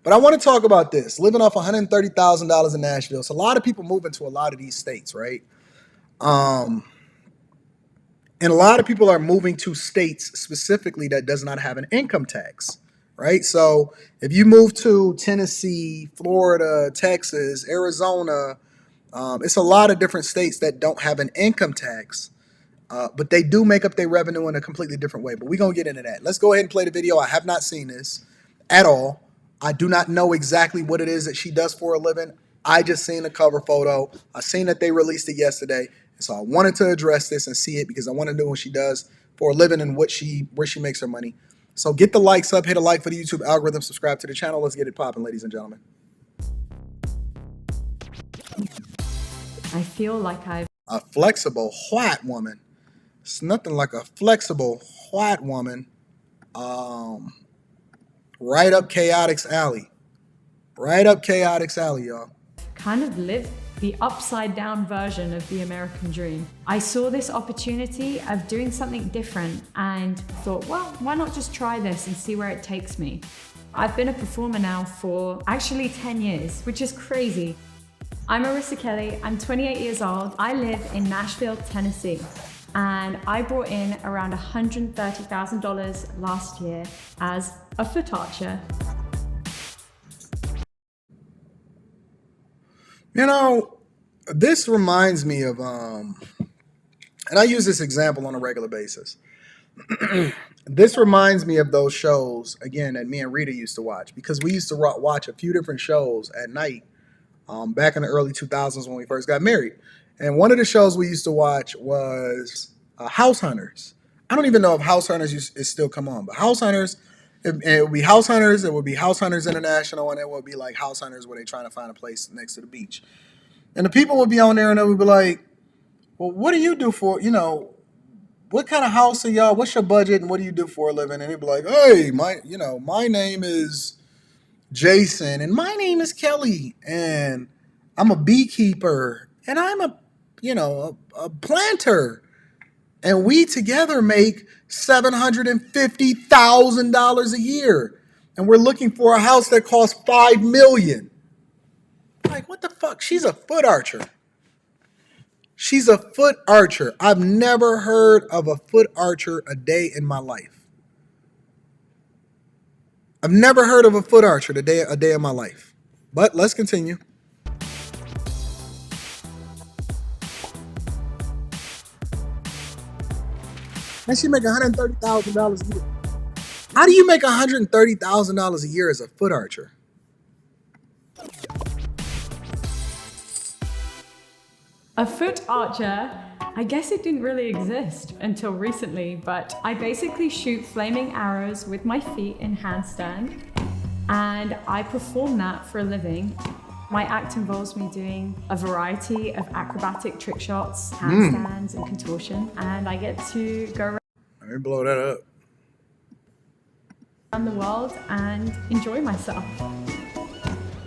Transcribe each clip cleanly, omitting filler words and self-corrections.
But I want to talk about this. Living off $130,000 in Nashville. So a lot of people move into a lot of these states, right? Um, and a lot of people are moving to states specifically that does not have an income tax, right? So if you move to Tennessee, Florida, Texas, Arizona, it's a lot of different states that don't have an income tax, but they do make up their revenue in a completely different way. But we're going to get into that. Let's go ahead and play the video. I have not seen this at all. I do not know exactly what it is that she does for a living. I just seen the cover photo. I seen that they released it yesterday. And so I wanted to address this and see it because I want to know what she does for a living and where she makes her money. So get the likes up, hit a like for the YouTube algorithm, subscribe to the channel. Let's get it popping, ladies and gentlemen. I feel like A flexible white woman. It's nothing like a flexible white woman. Right up Chaotic's alley. Right up Chaotic's alley, y'all. kind of lived the upside down version of the American dream. I saw this opportunity of doing something different and thought, well, why not just try this and see where it takes me? I've been a performer now for actually 10 years, which is crazy. I'm Marissa Kelly, I'm 28 years old. I live in Nashville, Tennessee, and I brought in around $130,000 last year as a foot archer. You know, this reminds me of, and I use this example on a regular basis. This reminds me of those shows, again, that me and Rita used to watch, because we used to watch a few different shows at night back in the early 2000s when we first got married. And one of the shows we used to watch was House Hunters. I don't even know if House Hunters is still come on, but House Hunters, it would be House Hunters, it would be House Hunters International, and it would be like House Hunters where they're trying to find a place next to the beach. And the people would be on there and they would be like, well, what do you do for, what kind of house are y'all? What's your budget and what do you do for a living? And they'd be like, hey, my name is Jason and my name is Kelly and I'm a beekeeper and I'm a planter. And we together make $750,000 a year. And we're looking for a house that costs $5 million. Like, what the fuck? She's a foot archer. She's a foot archer. I've never heard of a foot archer a day in my life. I've never heard of a foot archer a day in my life. But let's continue. And she make $130,000 a year. How do you make $130,000 a year as a foot archer? A foot archer, I guess it didn't really exist until recently, but I basically shoot flaming arrows with my feet in handstand, and I perform that for a living. My act involves me doing a variety of acrobatic trick shots, handstands, and contortion, and I get to go Let me blow that up. around the world and enjoy myself.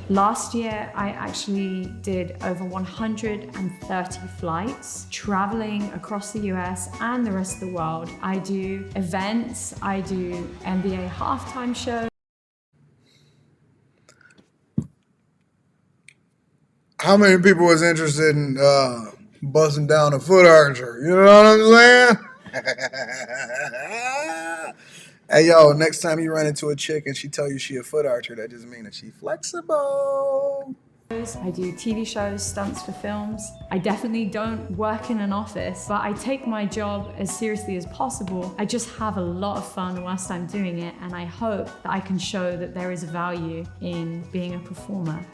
Last year, I actually did over 130 flights, traveling across the US and the rest of the world. I do events, I do NBA halftime shows. How many people was interested in busting down a foot archer? You know what I'm saying? Hey, yo, next time you run into a chick and she tell you she a foot archer, that just means that she flexible. I do TV shows, stunts for films. I definitely don't work in an office, but I take my job as seriously as possible. I just have a lot of fun whilst I'm doing it, and I hope that I can show that there is a value in being a performer.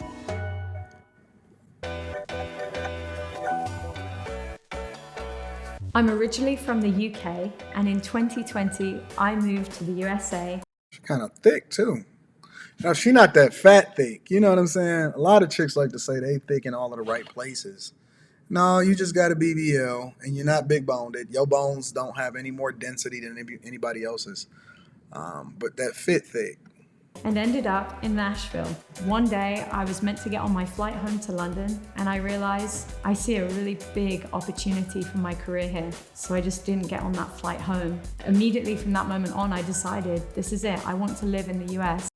I'm originally from the UK, and in 2020, I moved to the USA. She's kind of thick, too. Now, she not that fat thick. You know what I'm saying? A lot of chicks like to say they thick in all of the right places. No, you just got a BBL, and you're not big-boned. Your bones don't have any more density than anybody else's. But that fit thick. And ended up in Nashville. One day, I was meant to get on my flight home to London, and I realized I see a really big opportunity for my career here. So I just didn't get on that flight home. Immediately from that moment on, I decided this is it. I want to live in the US.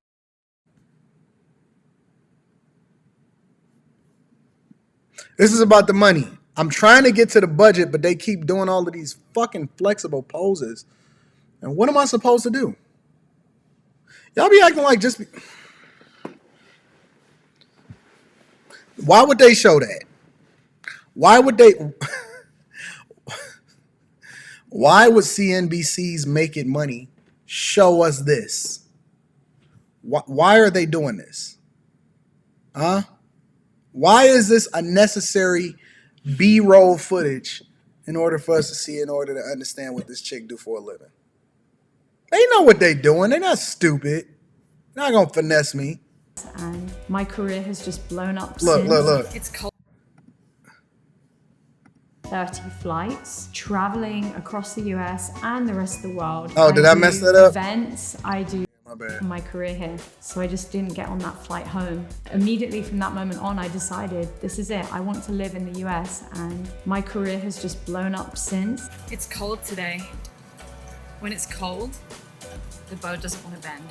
This is about the money. I'm trying to get to the budget, but they keep doing all of these fucking flexible poses. And what am I supposed to do? Y'all be acting like just. Why would they show that? Why would they? Why would CNBC's Make It Money show us this? Why are they doing this? Huh? Why is this a necessary B-roll footage in order for us to see, in order to understand what this chick do for a living? They know what they doing. They're not stupid. They're not gonna finesse me. And my career has just blown up Look, since. look. It's cold. 30 flights, traveling across the US and the rest of the world. Oh, did I mess that up? Events, I do My bad. my career here. So I just didn't get on that flight home. Immediately from that moment on, I decided this is it. I want to live in the US, and my career has just blown up since. It's cold today. When it's cold, the boat doesn't want to bend.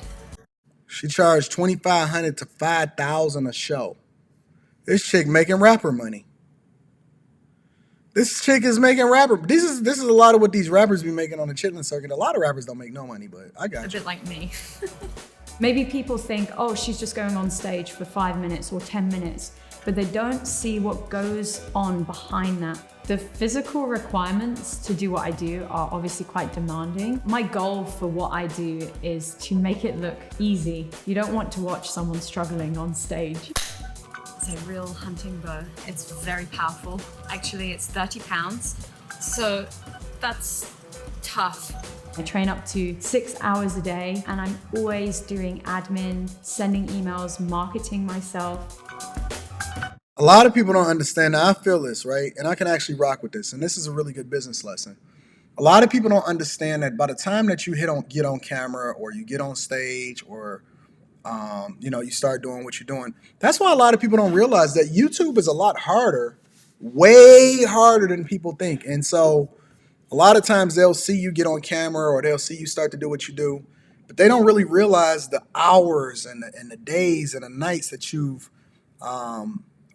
She charged $2,500 to $5,000 a show. This chick making rapper money. This chick is making rapper. This is a lot of what these rappers be making on the chitlin circuit. A lot of rappers don't make no money, but I got A you. bit like me. Maybe people think, oh, she's just going on stage for 5 minutes or 10 minutes, but they don't see what goes on behind that. The physical requirements to do what I do are obviously quite demanding. My goal for what I do is to make it look easy. You don't want to watch someone struggling on stage. It's a real hunting bow. It's very powerful. Actually, it's 30 pounds. So that's tough. I train up to 6 hours a day, and I'm always doing admin, sending emails, marketing myself. A lot of people don't understand. Now, I feel this, right? And I can actually rock with this. And this is a really good business lesson. A lot of people don't understand that by the time that you get on camera, or you get on stage, or you start doing what you're doing. That's why a lot of people don't realize that YouTube is a lot harder, way harder than people think. And so a lot of times they'll see you get on camera, or they'll see you start to do what you do, but they don't really realize the hours and the days and the nights that you've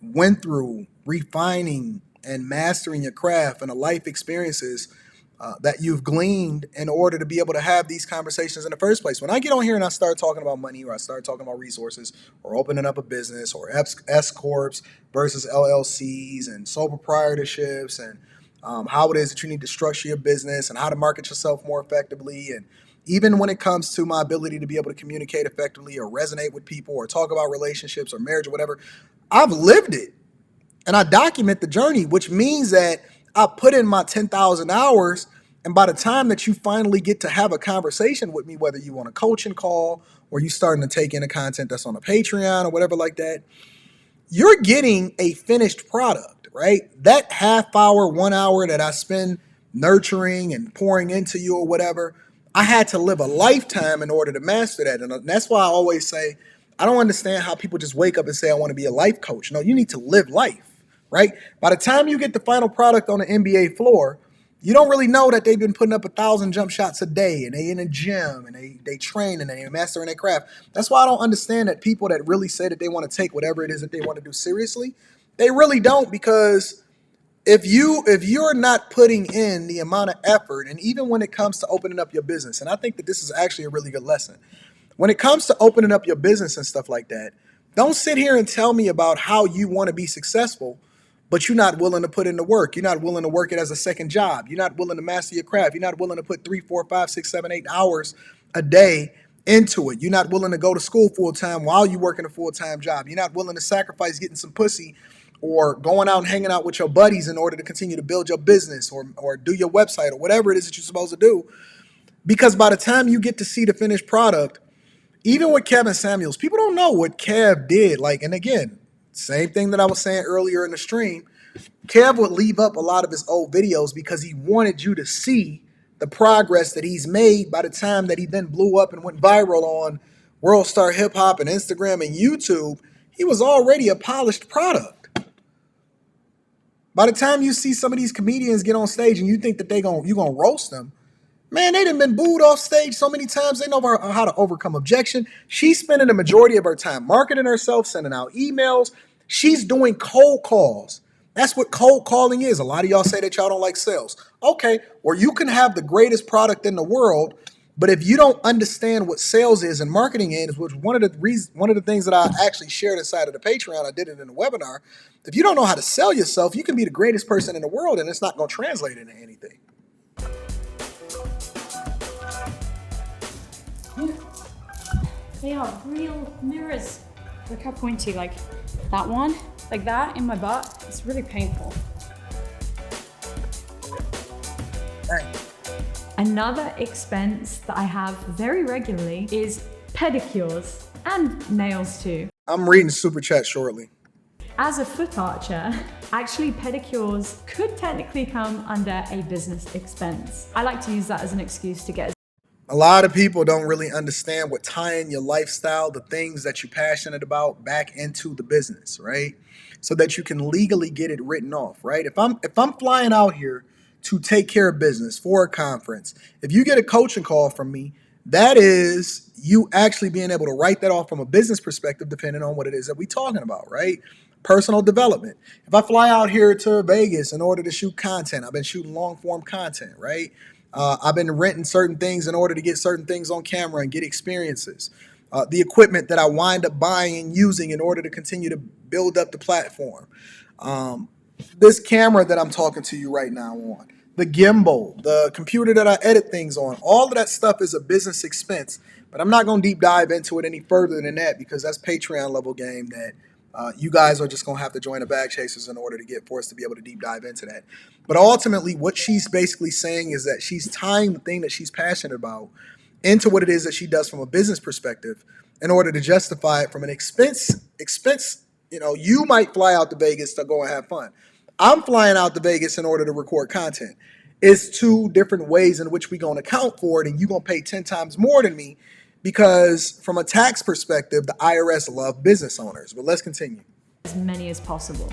went through refining and mastering your craft, and the life experiences that you've gleaned in order to be able to have these conversations in the first place. When I get on here and I start talking about money, or I start talking about resources, or opening up a business, or S corps versus LLCs, and sole proprietorships, and how it is that you need to structure your business, and how to market yourself more effectively, and even when it comes to my ability to be able to communicate effectively, or resonate with people, or talk about relationships or marriage or whatever, I've lived it. And I document the journey, which means that I put in my 10,000 hours. And by the time that you finally get to have a conversation with me, whether you want a coaching call, or you starting to take in the content that's on a Patreon or whatever like that, you're getting a finished product, right? That half hour, 1 hour that I spend nurturing and pouring into you or whatever, I had to live a lifetime in order to master that. And that's why I always say, I don't understand how people just wake up and say, I want to be a life coach. No, you need to live life. Right? By the time you get the final product on the NBA floor, you don't really know that they've been putting up 1,000 jump shots a day, and they in a gym, and they train, and they mastering their craft. That's why I don't understand that people that really say that they want to take whatever it is that they want to do seriously, they really don't, because if you're not putting in the amount of effort, and even when it comes to opening up your business, and I think that this is actually a really good lesson. When it comes to opening up your business and stuff like that, don't sit here and tell me about how you want to be successful, but you're not willing to put in the work. You're not willing to work it as a second job. You're not willing to master your craft. You're not willing to put 3, 4, 5, 6, 7, 8 hours a day into it. You're not willing to go to school full time while you're working a full-time job. You're not willing to sacrifice getting some pussy, or going out and hanging out with your buddies in order to continue to build your business, or do your website, or whatever it is that you're supposed to do. Because by the time you get to see the finished product, even with Kevin Samuels, people don't know what Kev did. Like, and again, same thing that I was saying earlier in the stream. Kev would leave up a lot of his old videos because he wanted you to see the progress that he's made by the time that he then blew up and went viral on World Star Hip Hop and Instagram and YouTube. He was already a polished product. By the time you see some of these comedians get on stage and you think that you're gonna roast them, man, they done been booed off stage so many times. They know how to overcome objection. She's spending the majority of her time marketing herself, sending out emails. She's doing cold calls. That's what cold calling is. A lot of y'all say that y'all don't like sales. Okay, or you can have the greatest product in the world, but if you don't understand what sales is and marketing is, which one of the things that I actually shared inside of the Patreon, I did it in the webinar. If you don't know how to sell yourself, you can be the greatest person in the world, and it's not going to translate into anything. They are real mirrors. Look how pointy, like that one, like that in my butt. It's really painful. Dang. Another expense that I have very regularly is pedicures and nails too. I'm reading super chat shortly. As a foot archer, actually pedicures could technically come under a business expense. I like to use that as an excuse to get. A lot of people don't really understand what tying your lifestyle, the things that you're passionate about, back into the business, right? So that you can legally get it written off, right? If I'm flying out here to take care of business for a conference, if you get a coaching call from me, that is you actually being able to write that off from a business perspective, depending on what it is that we're talking about, right? Personal development. If I fly out here to Vegas in order to shoot content, I've been shooting long form content, right? I've been renting certain things in order to get certain things on camera and get experiences. The equipment that I wind up buying and using in order to continue to build up the platform. This camera that I'm talking to you right now on, the gimbal, the computer that I edit things on, all of that stuff is a business expense. But I'm not going to deep dive into it any further than that because that's Patreon level game that you guys are just going to have to join the Bag Chasers in order to get for us to be able to deep dive into that. But ultimately, what she's basically saying is that she's tying the thing that she's passionate about into what it is that she does from a business perspective in order to justify it from an expense. You might fly out to Vegas to go and have fun. I'm flying out to Vegas in order to record content. It's two different ways in which we're going to account for it, and you're going to pay 10 times more than me because from a tax perspective, the IRS love business owners. But let's continue. As many as possible.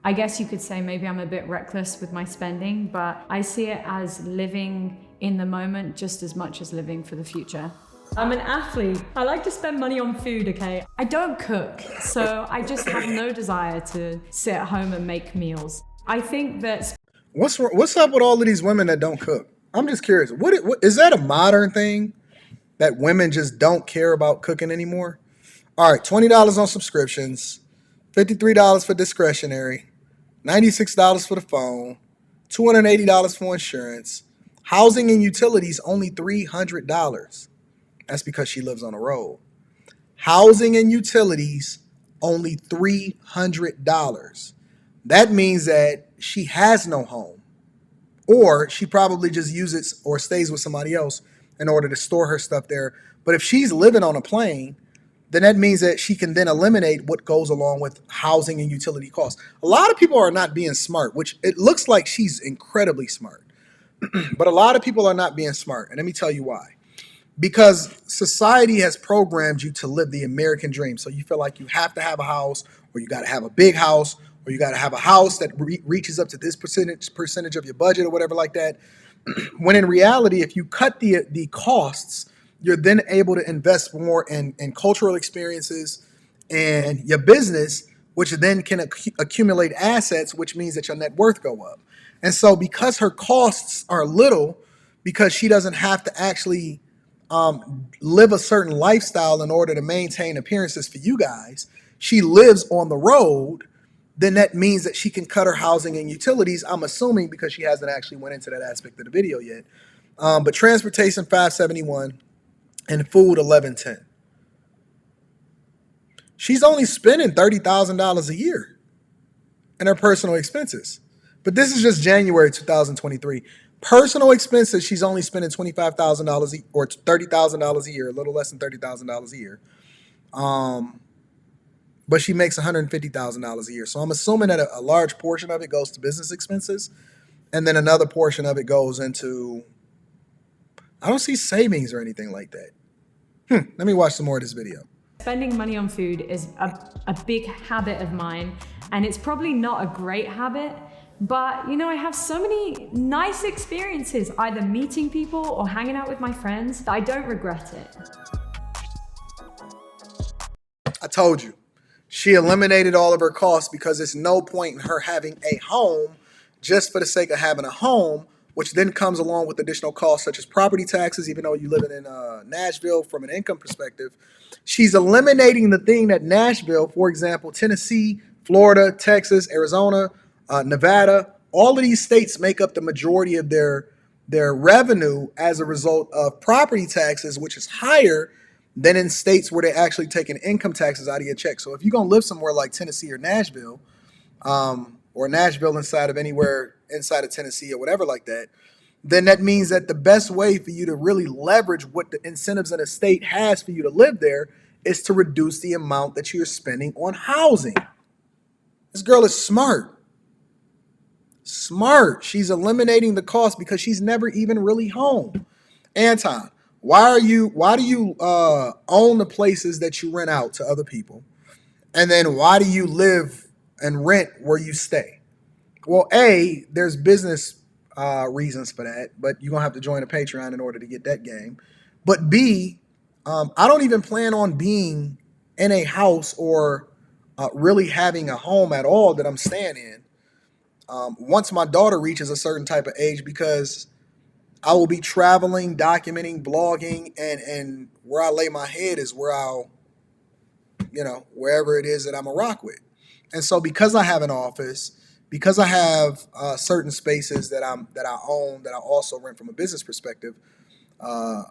I guess you could say maybe I'm a bit reckless with my spending, but I see it as living in the moment just as much as living for the future. I'm an athlete. I like to spend money on food, okay? I don't cook, so I just have no desire to sit at home and make meals. I think that... What's up with all of these women that don't cook? I'm just curious. What is that a modern thing that women just don't care about cooking anymore? All right, $20 on subscriptions, $53 for discretionary, $96 for the phone, $280 for insurance, housing and utilities only $300. That's because she lives on the road. Housing and utilities only $300. That means that she has no home, or she probably just uses or stays with somebody else in order to store her stuff there. But if she's living on a plane, then that means that she can then eliminate what goes along with housing and utility costs. A lot of people are not being smart, which it looks like she's incredibly smart. But a lot of people are not being smart. And let me tell you why. Because society has programmed you to live the American dream. So you feel like you have to have a house, or you got to have a big house, or you got to have a house that reaches up to this percentage of your budget or whatever like that. When in reality, if you cut the costs, you're then able to invest more in cultural experiences and your business, which then can accumulate assets, which means that your net worth go up. And so because her costs are little, because she doesn't have to actually live a certain lifestyle in order to maintain appearances for you guys, she lives on the road, then that means that she can cut her housing and utilities, I'm assuming, because she hasn't actually went into that aspect of the video yet. But transportation, $571, and food, $1110. She's only spending $30,000 a year in her personal expenses. But this is just January 2023. Personal expenses, she's only spending $25,000 or $30,000 a year, a little less than $30,000 a year. But she makes $150,000 a year. So I'm assuming that a large portion of it goes to business expenses, and then another portion of it goes into, I don't see savings or anything like that. Let me watch some more of this video. spending money on food is a big habit of mine, and it's probably not a great habit, but you know, I have so many nice experiences either meeting people or hanging out with my friends that I don't regret it. I told you. She eliminated all of her costs because there's no point in her having a home just for the sake of having a home, which then comes along with additional costs such as property taxes, even though you're living in Nashville from an income perspective. She's eliminating the thing that Nashville, for example, Tennessee, Florida, Texas, Arizona, Nevada, all of these states make up the majority of their revenue as a result of property taxes, which is higher than in states where they're actually taking income taxes out of your check. So if you're going to live somewhere like Tennessee or Nashville inside of anywhere inside of Tennessee or whatever like that, then that means that the best way for you to really leverage what the incentives in a state has for you to live there is to reduce the amount that you're spending on housing. This girl is smart. Smart. She's eliminating the cost because she's never even really home. Anton, why do you own the places that you rent out to other people? And then why do you live and rent where you stay? Well, A, there's business reasons for that, but you're going to have to join a Patreon in order to get that game. But B, I don't even plan on being in a house or really having a home at all that I'm staying in once my daughter reaches a certain type of age, because I will be traveling, documenting, blogging, and where I lay my head is where I'll, wherever it is that I'm a rock with. And so because I have an office, because I have certain spaces that I own, that I also rent from a business perspective,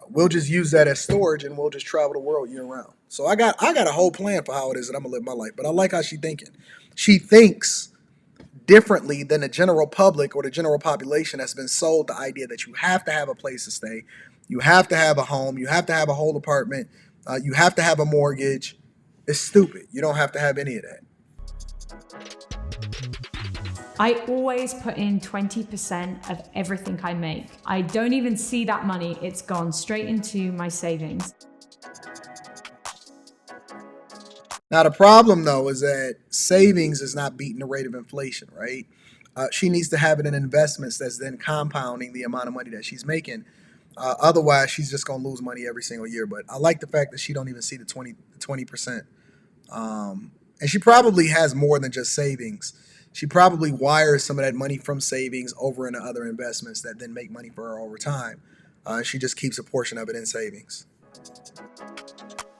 we'll just use that as storage and we'll just travel the world year round. So I got a whole plan for how it is that I'm gonna live my life. But I like how she's thinking. She thinks differently than the general public or the general population that's been sold the idea that you have to have a place to stay, you have to have a home, you have to have a whole apartment, you have to have a mortgage. It's stupid. You don't have to have any of that. I always put in 20% of everything I make. I don't even see that money. It's gone straight into my savings. Now, the problem, though, is that savings is not beating the rate of inflation, right? She needs to have it in investments that's then compounding the amount of money that she's making. Otherwise, she's just going to lose money every single year. But I like the fact that she don't even see the 20%. And she probably has more than just savings. She probably wires some of that money from savings over into other investments that then make money for her over time. She just keeps a portion of it in savings.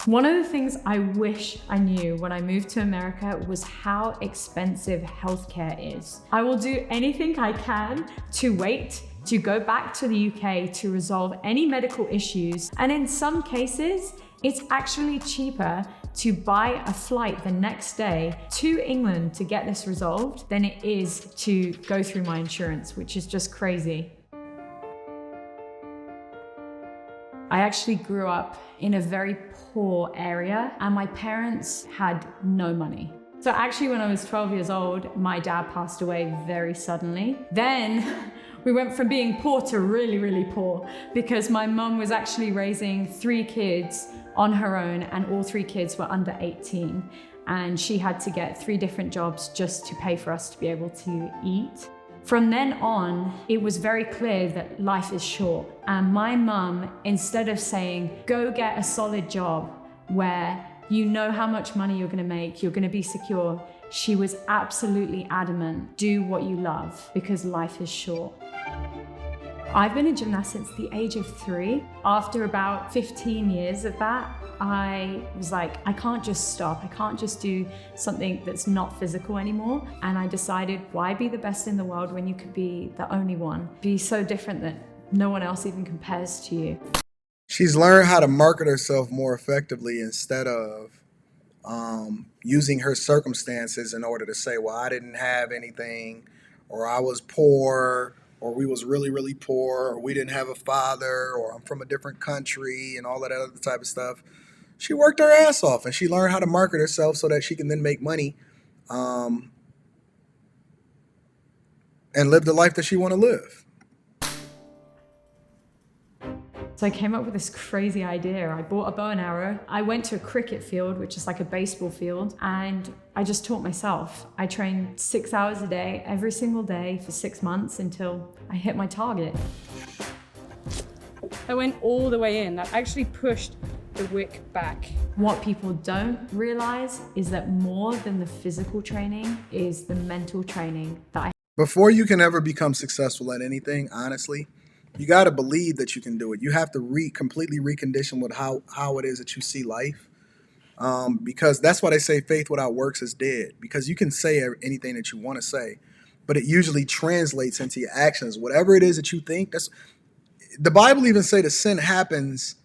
One of the things I wish I knew when I moved to America was how expensive healthcare is. I will do anything I can to wait to go back to the UK to resolve any medical issues. And in some cases, it's actually cheaper to buy a flight the next day to England to get this resolved than it is to go through my insurance, which is just crazy. I actually grew up in a very poor area and my parents had no money. So actually when I was 12 years old, my dad passed away very suddenly. Then we went from being poor to really, really poor because my mum was actually raising 3 kids on her own and all 3 kids were under 18. And she had to get 3 different jobs just to pay for us to be able to eat. From then on, it was very clear that life is short. And my mum, instead of saying, go get a solid job where you know how much money you're gonna make, you're gonna be secure, she was absolutely adamant, do what you love because life is short. I've been a gymnast since the age of 3. After about 15 years of that, I was like, I can't just stop. I can't just do something that's not physical anymore. And I decided, why be the best in the world when you could be the only one? Be so different that no one else even compares to you. She's learned how to market herself more effectively instead of using her circumstances in order to say, well, I didn't have anything, or I was poor, or we was really, really poor, or we didn't have a father, or I'm from a different country, and all of that other type of stuff. She worked her ass off, and she learned how to market herself so that she can then make money and live the life that she want to live. So I came up with this crazy idea. I bought a bow and arrow. I went to a cricket field, which is like a baseball field, and I just taught myself. I trained 6 hours a day, every single day for 6 months until I hit my target. I went all the way in. I actually pushed the wick back. What people don't realize is that more than the physical training is the mental training that I Before you can ever become successful at anything, honestly, you got to believe that you can do it. You have to completely recondition with how it is that you see life. Because that's why they say faith without works is dead. Because you can say anything that you want to say, but it usually translates into your actions. Whatever it is that you think, that's the Bible even say the sin happens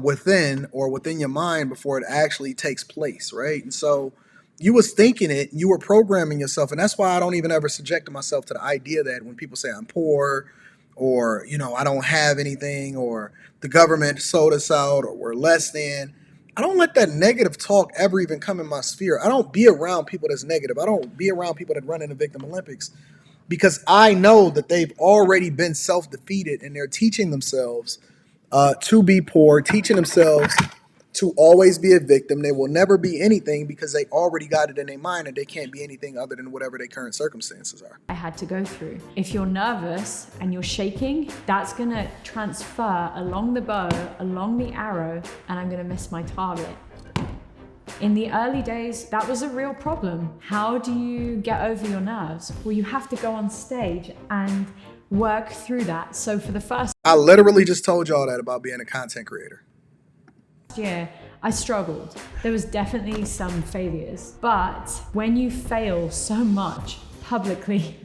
within your mind before it actually takes place, right? And so you was thinking it, you were programming yourself, and that's why I don't even ever subject myself to the idea that when people say I'm poor, or I don't have anything, or the government sold us out, or we're less than. I don't let that negative talk ever even come in my sphere. I don't be around people that's negative. I don't be around people that run in the Victim Olympics, because I know that they've already been self-defeated and they're teaching themselves to be poor, teaching themselves to always be a victim. They will never be anything because they already got it in their mind and they can't be anything other than whatever their current circumstances are. had to go through. If you're nervous and you're shaking, that's gonna transfer along the bow, along the arrow, and I'm gonna miss my target. In the early days, that was a real problem. How do you get over your nerves? Well, you have to go on stage and work through that. So for the first I literally just told y'all that about being a content creator. year, I struggled. There was definitely some failures, but when you fail so much publicly,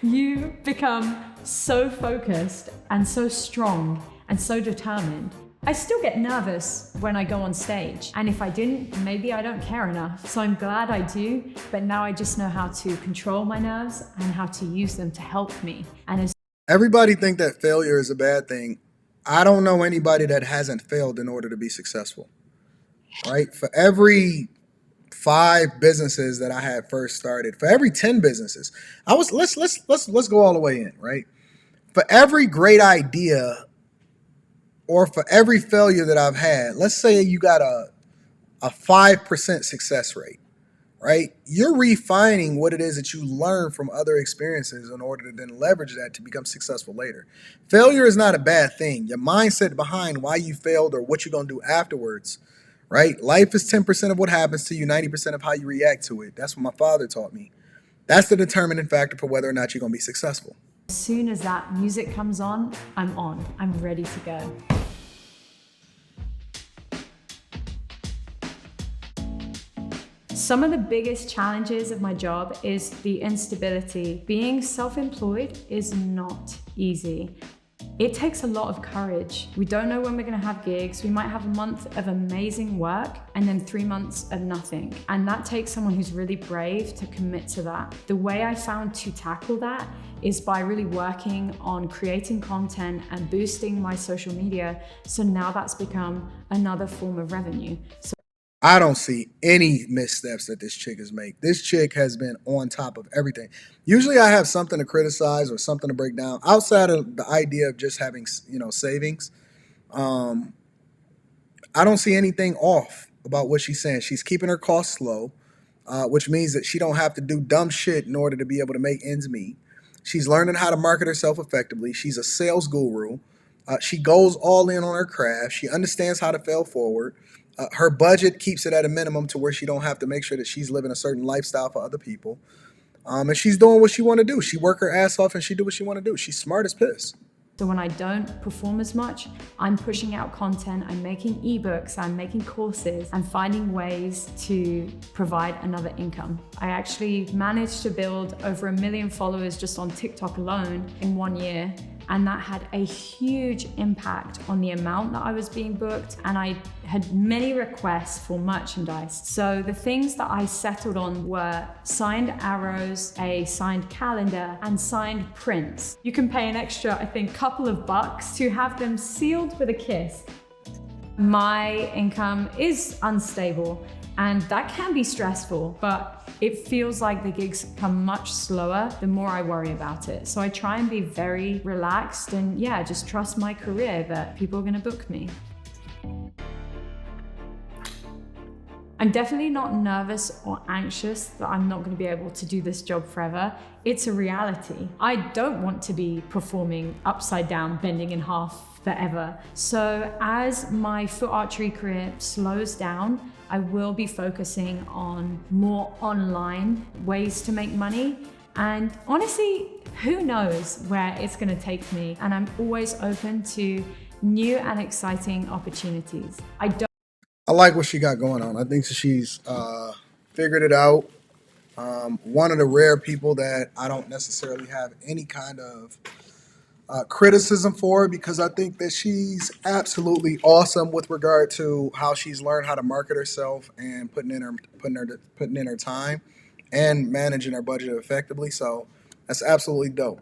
you become so focused and so strong and so determined. I still get nervous when I go on stage, and if I didn't, maybe I don't care enough. So I'm glad I do, but now I just know how to control my nerves and how to use them to help me. And as Everybody think that failure is a bad thing. I don't know anybody that hasn't failed in order to be successful, right? For every 5 businesses that I had first started, for every 10 businesses, let's go all the way in, right? For every great idea or for every failure that I've had, let's say you got a 5% success rate, right? You're refining what it is that you learn from other experiences in order to then leverage that to become successful later. Failure is not a bad thing. Your mindset behind why you failed or what you're going to do afterwards, right? Life is 10% of what happens to you, 90% of how you react to it. That's what my father taught me. That's the determining factor for whether or not you're going to be successful. soon as that music comes on. I'm ready to go. Some of the biggest challenges of my job is the instability. Being self-employed is not easy. It takes a lot of courage. We don't know when we're gonna have gigs. We might have a month of amazing work and then 3 months of nothing. And that takes someone who's really brave to commit to that. The way I found to tackle that is by really working on creating content and boosting my social media. So now that's become another form of revenue. So I don't see any missteps that this chick has made. This chick has been on top of everything. Usually I have something to criticize or something to break down outside of the idea of just having, savings. I don't see anything off about what she's saying. She's keeping her costs low, which means that she don't have to do dumb shit in order to be able to make ends meet. She's learning how to market herself effectively. She's a sales guru. She goes all in on her craft. She understands how to fail forward. Her budget keeps it at a minimum to where she don't have to make sure that she's living a certain lifestyle for other people. And she's doing what she want to do. She work her ass off and she do what she want to do. She's smart as piss. So when I don't perform as much, I'm pushing out content, I'm making ebooks, I'm making courses, I'm finding ways to provide another income. I actually managed to build over 1 million followers just on TikTok alone in 1 year. And that had a huge impact on the amount that I was being booked. And I had many requests for merchandise. So the things that I settled on were signed arrows, a signed calendar, and signed prints. You can pay an extra, I think, couple of bucks to have them sealed with a kiss. My income is unstable. And that can be stressful, but it feels like the gigs come much slower the more I worry about it. So I try and be very relaxed and yeah, just trust my career that people are gonna book me. I'm definitely not nervous or anxious that I'm not going to be able to do this job forever. It's a reality. I don't want to be performing upside down, bending in half forever. So as my foot archery career slows down, I will be focusing on more online ways to make money. And honestly, who knows where it's going to take me? And I'm always open to new and exciting opportunities. I like what she got going on. I think she's figured it out. One of the rare people that I don't necessarily have any kind of criticism for, because I think that she's absolutely awesome with regard to how she's learned how to market herself and putting in her time and managing her budget effectively. So that's absolutely dope.